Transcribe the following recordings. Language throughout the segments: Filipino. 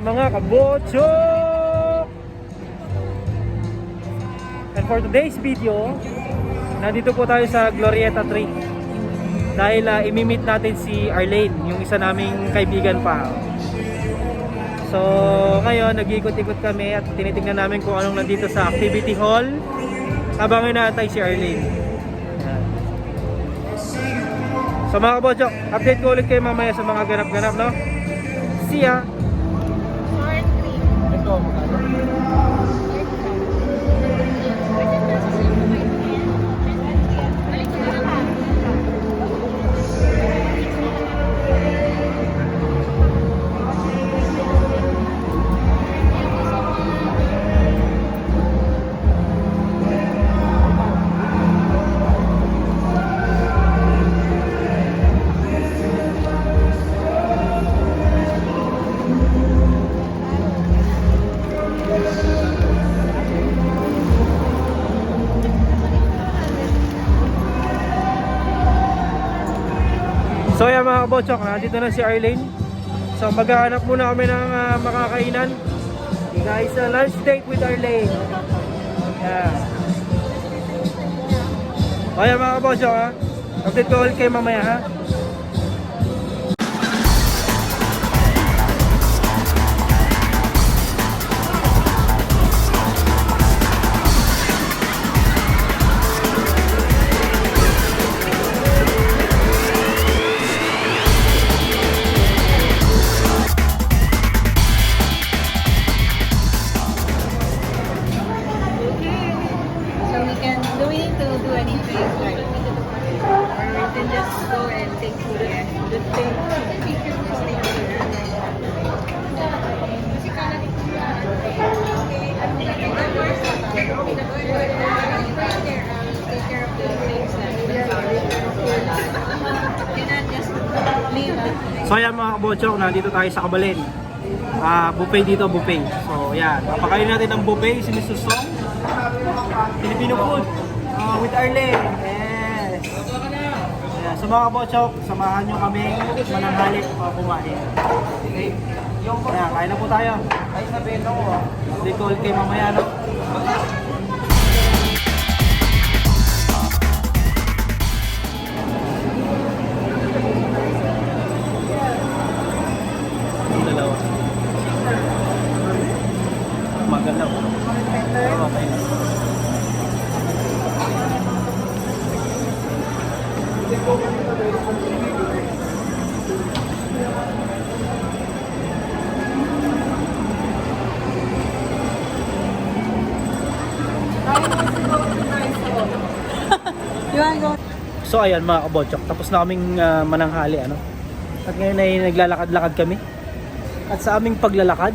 mga kabocho! And for today's video, nandito po tayo sa Glorieta 3 dahil imi-meet natin si Arlene, yung isa naming kaibigan pa. So ngayon nag-ikot-ikot kami at tinitingnan namin kung anong nandito sa activity hall habang inaantay si Arlene. Yan. So mga kabocho, update ko ulit kayo mamaya sa mga ganap-ganap, no? See ya! Ito, so yan mga kabotsok, nandito na si Arlene. So maghahanap muna kami ng makakainan. Okay guys, lunch date with Arlene. Yeah. So yan mga kabotsok, update ko ulit kayo mamaya, ha. So yan mga kabotsok, nandito tayo sa Kabalen. Buffet dito, buffet. So yan, papakain natin ng buffet si Mr. Song. Filipino food with Arlene. Yes. Yeah, so mga kabotsok, samahan nyo kami mananghali o kumain. Okay? Yan, kain na po tayo. Ay sabihin ako, hindi ko ulit kayo mamaya, no? Maganda po. Okay na. So ayan mga kabotsok, tapos na kaming mananghali, ano? At ngayon ay naglalakad-lakad kami. At sa aming paglalakad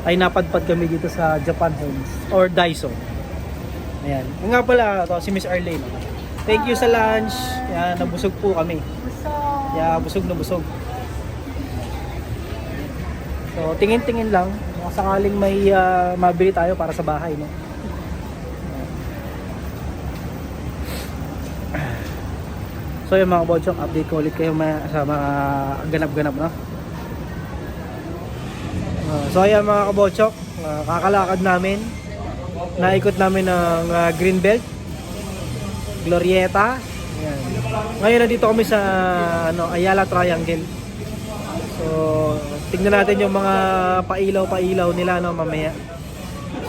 ay napadpad kami dito sa Japan Homes or Daiso. Ayan. Yung nga pala, ito si Miss Arlene. Thank you sa lunch. Yan, nabusog po kami. Yeah, busog na busog. So, tingin-tingin lang. Kung sakaling may mabili tayo para sa bahay, no? So, yung mga botsok, update ko ulit kayo sa mga ganap-ganap, no? So ayan mga kabotsok, kakalakad namin. Naikot namin ng Greenbelt, Glorieta. Ayan. Ngayon na dito kami sa Ayala Triangle. So tingnan natin yung mga pailaw-pailaw nila, no, mamaya.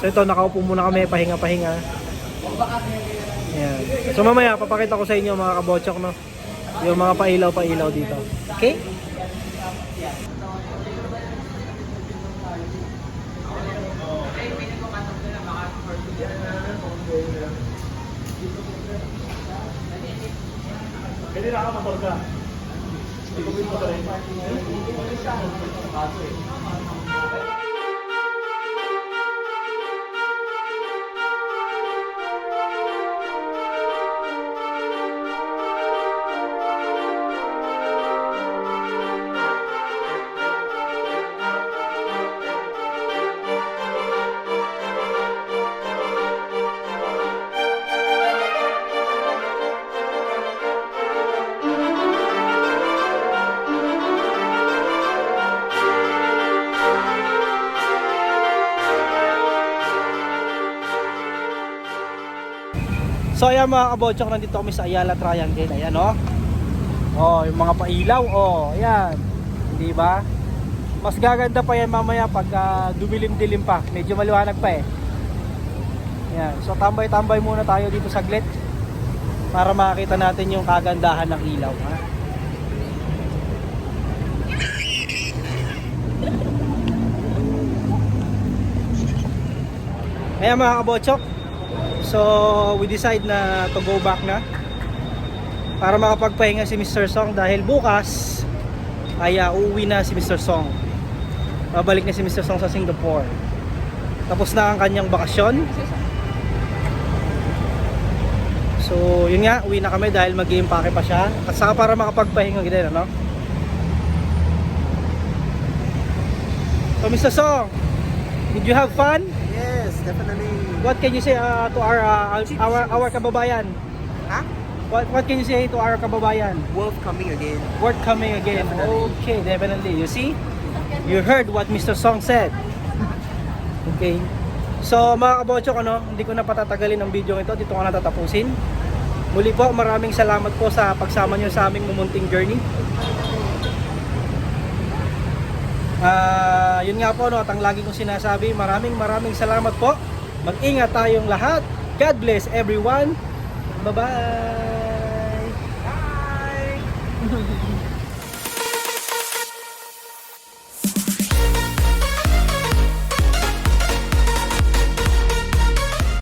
So ito, nakaupo muna kami, pahinga-pahinga. Ayan. So mamaya papakita ko sa inyo mga kabotsok, no, yung mga pailaw-pailaw dito. Okay? Hindi na ka motor ka. Hindi ko motor rin. So ayan mga kabotsok, nandito kami sa Ayala Triangle. Ayan oh. Oh, yung mga pailaw oh, ayan. Di ba? Mas gaganda pa yan mamaya pag dumilim-dilim pa. Medyo maliwanag pa eh. Ayan. So tambay-tambay muna tayo dito saglit para makita natin yung kagandahan ng ilaw, ha? Ayan mga kabotsok. So we decide na to go back na para makapagpahinga si Mr. Song dahil bukas ay uuwi na si Mr. Song. Babalik na si Mr. Song sa Singapore. Tapos na ang kanyang bakasyon. So yun nga, uwi na kami dahil mag-i-impake pa siya. At saka para makapagpahinga din, ano? So Mr. Song, did you have fun? Yes, definitely. What can you say to our kababayan? Huh? What can you say to our kababayan? Worth coming again. Worth coming again. Definitely. Okay, definitely. You see? You heard what Mr. Song said. Okay. So mga kabotsok, ano, hindi ko na patatagalin ang video ito. Dito ko na tatapusin. Muli po, maraming salamat po sa pagsama nyo sa aming mumunting journey. Yun nga po, no, at ang lagi kong sinasabi, maraming salamat po. Mag-ingat tayong lahat. God bless everyone. Bye-bye. Bye!